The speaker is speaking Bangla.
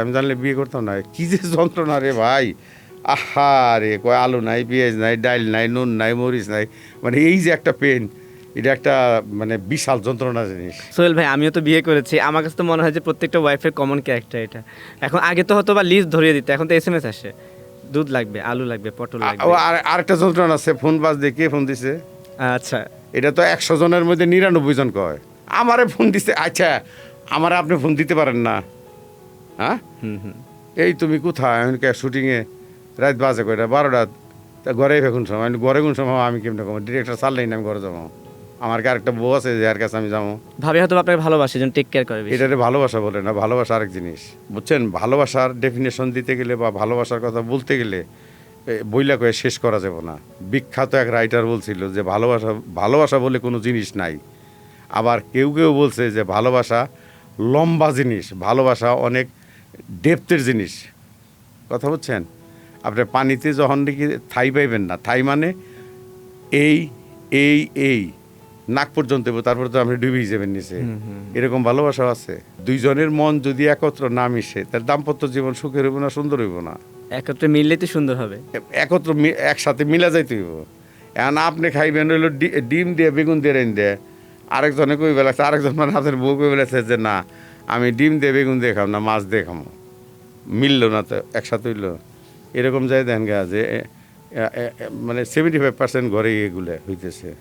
আমি জানলে বিয়ে করতাম না। কি যে যন্ত্রণা রে ভাই! আহা রে! কয় আলু নাই, পেঁয়াজ নাই, ডাইল নাই, নুন নাই, মরিচ নাই। মানে এই যে একটা পেন, এটা একটা মানে বিশাল যন্ত্রণা জিনিস। সোহেল ভাই, আমিও তো বিয়ে করেছি। আমার কাছে তো মনে হয় যে প্রত্যেকটা ওয়াইফের কমন ক্যারেক্টার এটা। এখন আগে তো হয়তো বা লিস্ট ধরিয়ে দিত, এখন তো এসএমএস আসে। দুধ লাগবে, আলু লাগবে, পটল লাগবে। আরেকটা যন্ত্রণা আছে, ফোন বাজলে কে ফোন দিছে? আচ্ছা। এটা তো ১০০ জনের মধ্যে ৯৯ জন কয়। আমারে ফোন দিছে, আচ্ছা আমারে আপনি ফোন দিতে পারেন না? হ্যাঁ? হুম। এই তুমি কোথায়? আমি কে শুটিংয়ে, রাত বাজে কয়টা? ১২টা। তা ঘরে কোন সময়? আমি ঘরে কোন সময় আমি কেমনে কমো? ডিরেক্টর ছাড়লেই না আমি ঘরে যাবো। আমার কি আরেকটা বউ আছে যার কাছে আমি যাবো? ভাবি হয়তো আপনাকে ভালোবাসে, যেন টেক কেয়ার করে বেশি। এটারে ভালোবাসা বলে না, ভালোবাসা আরেক জিনিস। বুঝছেন? ভালোবাসার ডেফিনেশন দিতে গেলে বা ভালোবাসার কথা বলতে গেলে বইলা কয়ে শেষ করা যাবে না। বিখ্যাত এক রাইটার বলছিল যে ভালোবাসা ভালোবাসা বলে কোনো জিনিস নাই। আবার কেউ কেউ বলছে যে ভালোবাসা লম্বা জিনিস, ভালোবাসা অনেক ডেপথের জিনিস। কথা বুঝছেন? আপনি পানিতে যখন দেখি থাই পাইবেন না, থাই মানে এই এই এই নাক পর্যন্ত দেবো, তারপরে তো আপনি ডুবেই যাবেন নিচে। এরকম ভালোবাসা আছে। দুইজনের মন যদি একত্র না মিশে, তার দাম্পত্য জীবন সুখের হইব না, সুন্দর হইব না। একত্রে মিললেই তো সুন্দর হবে। একত্র একসাথে মিলা যাইতে হইব। এখন আপনি খাইবেন হইলো ডিম দিয়ে বেগুন দিয়ে রেন দিয়ে, আরেকজনে কই বেলাচ্ছে, আরেকজন মানে আপনার বউ কই বেলাচ্ছে যে না আমি ডিম দিয়ে বেগুন দিয়ে খাম না, মাছ দিয়ে খামো। মিললো না তো, একসাথে হইলো। এরকম যাই দেন গা যে মানে 75% ঘরে এগুলো হইতেছে।